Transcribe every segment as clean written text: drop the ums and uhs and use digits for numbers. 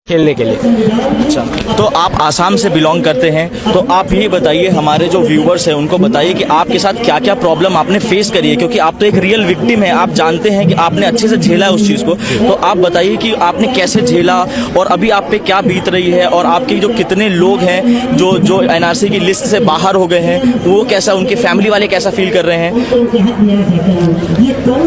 खेलने के लिए। अच्छा, तो आप आसाम से बिलोंग करते हैं, तो आप ये बताइए, हमारे जो व्यूवर्स हैं उनको बताइए कि आपके साथ क्या क्या प्रॉब्लम आपने फेस करी है, क्योंकि आप तो एक रियल विक्टिम है, आप जानते हैं कि आपने अच्छे से झेला है उस चीज़ को। तो आप बताइए कि आपने कैसे झेला और अभी आप पे क्या बीत रही है, और आपके जो कितने लोग हैं जो जो एनआरसी की लिस्ट से बाहर हो गए हैं, वो कैसा, उनके फैमिली वाले कैसा फील कर रहे हैं।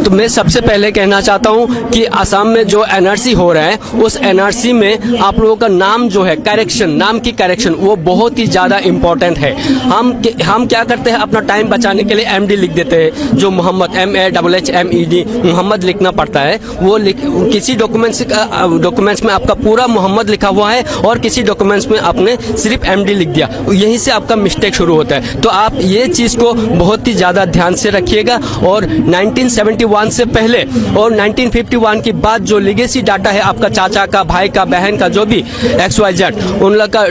तो मैं सबसे पहले कहना चाहता हूं कि असम में जो एनआरसी हो रहा है, उस एनआरसी में आप लोगों का नाम जो है करेक्शन, नाम की करेक्शन वो बहुत ही ज़्यादा इम्पोर्टेंट है। हम क्या करते हैं, अपना टाइम बचाने के लिए एमडी लिख देते हैं, जो मोहम्मद MAHHMED मोहम्मद लिखना पड़ता है। वो किसी डॉक्यूमेंट्स में आपका पूरा मोहम्मद लिखा हुआ है और किसी डॉक्यूमेंट्स में आपने सिर्फ MD लिख दिया, यहीं से आपका मिस्टेक शुरू होता है। तो आप ये चीज़ को बहुत ही ज़्यादा ध्यान से रखिएगा। और 1971 से पहले और 1951 के बाद जो लीगेसी डाटा है, आपका चाचा का, भाई का, बहन का, जो भी XYZ, उन लोग का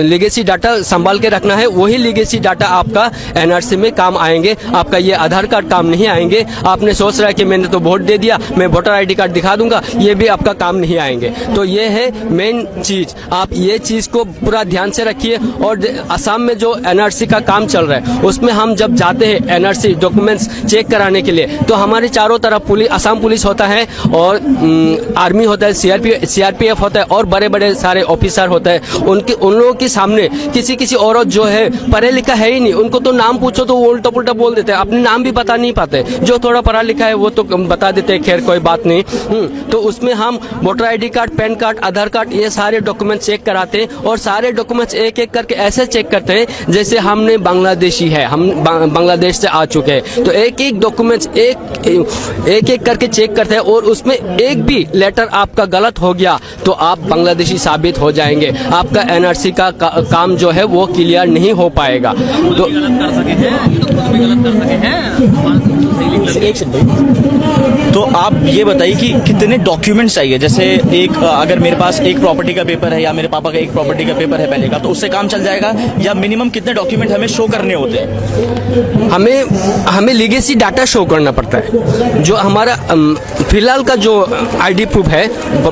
लीगेसी डाटा संभाल के रखना है। वही लीगेसी डाटा आपका एनआरसी में काम आएंगे, आपका ये आधार कार्ड काम नहीं आएंगे। आपने सोच रहा है कि मैंने तो वोट दे दिया, मैं वोटर ID कार्ड दिखा दूंगा, ये भी आपका काम नहीं आएंगे। तो ये है मेन चीज, आप ये चीज को पूरा ध्यान से रखिए। और असम में जो एनआरसी का काम चल रहा है, उसमें हम जब जाते हैं एनआरसी डॉक्यूमेंट्स चेक कराने के लिए, तो हमारे चारों तरफ असम पुलिस होता है और आर्मी होता है, CRPF होता है और बड़े बड़े सारे ऑफिसर होते हैं। उन लोगों के सामने किसी औरत जो है पढ़े लिखा है ही नहीं, उनको तो नाम पूछो तो वो उल्टा पुल्टा बोल देते हैं, अपने नाम भी बता नहीं पाते। जो थोड़ा पढ़ा लिखा है वो तो बता देते हैं, खैर कोई बात नहीं। तो उसमें हम voter ID card, pan card, Aadhaar card, ये सारे डॉक्यूमेंट चेक कराते हैं। और सारे डॉक्यूमेंट्स एक एक करके ऐसे चेक करते हैं जैसे हमने बांग्लादेशी है, हम बांग्लादेश से आ चुके हैं। तो एक एक डॉक्यूमेंट्स एक करके चेक करते हैं, और उसमें एक भी लेटर आपका गलत हो गया तो आप बांग्लादेशी साबित हो जाएंगे, आपका एनआरसी का काम जो है वो क्लियर नहीं हो पाएगा। तो आप ये बताइए कि कितने डॉक्यूमेंट्स चाहिए, जैसे एक अगर मेरे पास एक प्रॉपर्टी का पेपर है या मेरे पापा का एक प्रॉपर्टी का पेपर है पहले का, तो उससे काम चल जाएगा, या मिनिमम कितने डॉक्यूमेंट हमें शो करने होते हैं। हमें लीगेसी डाटा शो करना पड़ता है। जो हमारा फिलहाल का जो ID प्रूफ है,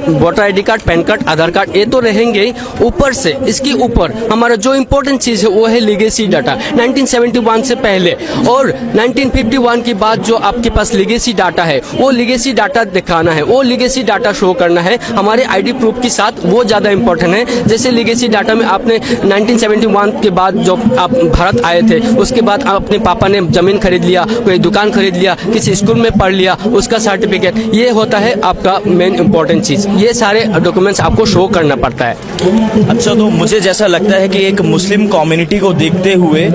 voter ID card, pan card, Aadhaar card, ये तो रहेंगे ही। ऊपर से इसके ऊपर हमारा जो इम्पोर्टेंट चीज़ है वो है लीगेसी डाटा। 1971 से पहले और 1951 के बाद जो आपके पास लीगेसी डाटा है, वो लीगेसी डाटा दिखाना है, वो लीगेसी डाटा शो करना है हमारे ID प्रूफ के साथ। वो ज़्यादा इम्पोर्टेंट है। जैसे लीगेसी डाटा में आपने 1971 के बाद जो आप भारत आए थे, उसके बाद अपने पापा ने ज़मीन खरीद लिया, कोई दुकान खरीद लिया, किसी स्कूल में पढ़ लिया, उसका सर्टिफिकेट, ये होता है आपका मेन इम्पोर्टेंट चीज़। ये सारे डॉक्यूमेंट्स आपको शो करना पड़ता है। अच्छा, तो मुझे जैसा लगता है कि एक मुस्लिम कम्युनिटी को देखते हुए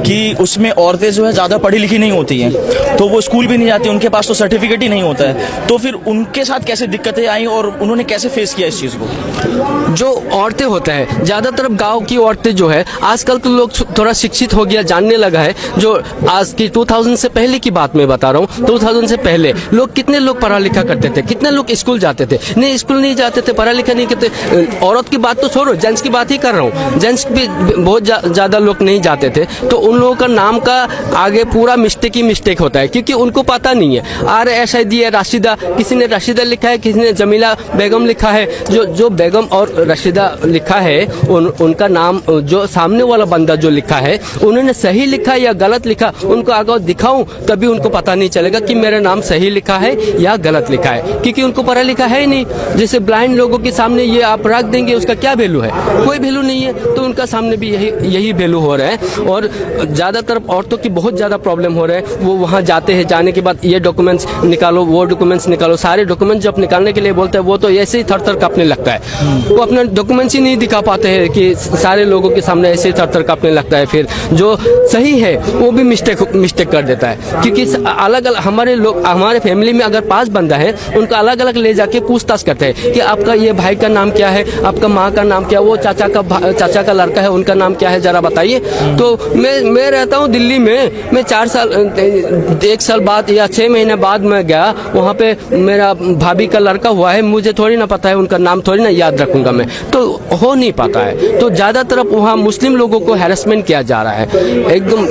कि उसमें औरतें जो है ज़्यादा पढ़ी लिखी नहीं होती हैं, तो वो स्कूल भी नहीं जाती, उनके पास तो सर्टिफिकेट ही नहीं होता है। तो फिर उनके साथ कैसे दिक्कतें आई और उन्होंने कैसे फेस किया इस चीज़ को। जो औरतें होते हैं, ज़्यादातर गांव की औरतें जो है, आजकल तो लोग थोड़ा शिक्षित हो गया, जानने लगा है। जो आज की 2000 से पहले की बात मैं बता रहा हूँ, 2000 से पहले लोग कितने लोग पढ़ा लिखा करते थे, कितने लोग स्कूल जाते थे। नहीं, स्कूल नहीं जाते थे, पढ़ा लिखा नहीं करते। औरत की बात तो छोड़ो, जेंट्स की बात ही कर रहा हूँ। जेंट्स भी बहुत ज़्यादा लोग नहीं जाते थे। तो उन लोगों का नाम का आगे पूरा मिस्टेक ही मिस्टेक होता है, क्योंकि उनको पता नहीं है। RSID है, राशिदा, किसी ने राशिदा लिखा है, किसी ने जमीला बेगम लिखा है। जो बेगम और राशिदा लिखा है, उनका नाम जो सामने वाला बंदा जो लिखा है, उन्होंने सही लिखा या गलत लिखा, उनको आगे दिखाऊं तभी उनको पता नहीं चलेगा कि मेरा नाम सही लिखा है या गलत लिखा है, क्योंकि उनको पढ़ा लिखा है ही नहीं। जैसे ब्लाइंड लोगों के सामने ये आप रख देंगे, उसका क्या वैल्यू है, कोई वैल्यू नहीं है। तो उनका सामने भी यही वैल्यू हो रहा है। और ज़्यादातर औरतों की बहुत ज़्यादा प्रॉब्लम हो रहा है। वो वहाँ जाते हैं, जाने के बाद ये डॉक्यूमेंट्स निकालो, वो डॉक्यूमेंट्स निकालो, सारे डॉक्यूमेंट्स जब निकालने के लिए बोलते हैं, वो तो ऐसे ही थर काँपने लगता है। वो अपना डॉक्यूमेंट्स ही नहीं दिखा पाते हैं कि सारे लोगों के सामने ऐसे ही थर काँपने लगता है। फिर जो सही है वो भी मिस्टेक कर देता है, क्योंकि अलग अलग हमारे फैमिली में अगर 5 बंदा है, उनका अलग अलग ले जाके पूछताछ करते हैं कि आपका ये भाई का नाम क्या है, आपका माँ का नाम क्या है, वो चाचा का लड़का है, उनका नाम क्या है, जरा बताइए। तो मैं रहता हूँ दिल्ली में, मैं 1 साल बाद या 6 महीने बाद मैं गया वहाँ पे, मेरा भाभी का लड़का हुआ है, मुझे थोड़ी ना पता है, उनका नाम थोड़ी ना याद रखूंगा मैं, तो हो नहीं पाता है। तो ज़्यादा तरफ वहाँ मुस्लिम लोगों को हैरेसमेंट किया जा रहा है एकदम।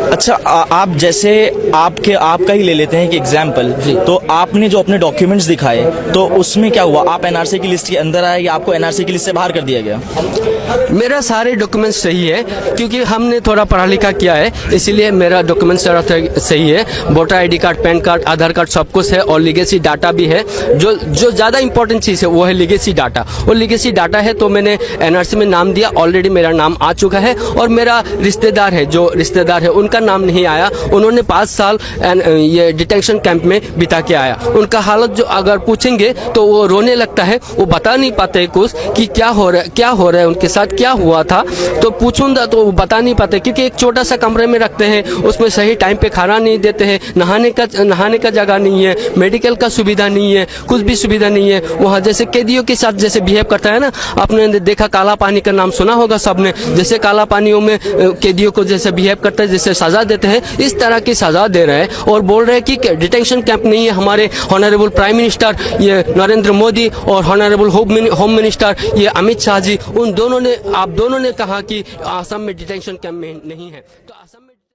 अच्छा आप जैसे आपका ही ले लेते हैं कि एग्जाम्पल, तो आपने जो अपने डॉक्यूमेंट्स दिखाए तो उसमें क्या हुआ? आप एनआरसी की लिस्ट के अंदर आए या आपको एनआरसी की लिस्ट से बाहर कर दिया गया? मेरा सारे डॉक्यूमेंट्स सही है, क्योंकि हमने थोड़ा पढ़ा लिखा किया है, इसीलिए मेरा डॉक्यूमेंट्स सारा सही है। Voter ID card, pan card, Aadhaar card सब कुछ है, और लीगेसी डाटा भी है। जो ज़्यादा इंपॉर्टेंट चीज़ है वो है लीगेसी डाटा। और लीगेसी डाटा है तो मैंने एनआरसी में नाम दिया, ऑलरेडी मेरा नाम आ चुका है। और मेरा रिश्तेदार है उनका नाम नहीं आया। उन्होंने 5 साल ये डिटेंशन कैंप में बिता के आया। उनका हालत जो अगर पूछेंगे तो वो रोने लगता है, वो बता नहीं पाते कुछ कि क्या हो रहा है उनके साथ, क्या हुआ था। तो पूछूंगा तो वो बता नहीं पाते, क्योंकि एक छोटा सा कमरे में रखते हैं, उसमें सही टाइम पे खाना नहीं देते हैं, नहाने का जगह नहीं है, मेडिकल का सुविधा नहीं है, कुछ भी सुविधा नहीं है। वहाँ जैसे कैदियों के साथ जैसे बिहेव करता है ना, आपने देखा काला पानी का नाम सुना होगा सबने, जैसे काला पानियों में कैदियों को जैसे बिहेव करते हैं, जैसे सजा देते हैं, इस तरह की सजा दे रहे हैं। और बोल रहे हैं कि डिटेंशन कैंप नहीं है। हमारे ऑनरेबल प्राइम मिनिस्टर ये नरेंद्र मोदी और ऑनरेबल होम मिनिस्टर ये अमित शाह जी, आप दोनों ने कहा कि आसाम में डिटेंशन कैंप में नहीं है। तो आसाम में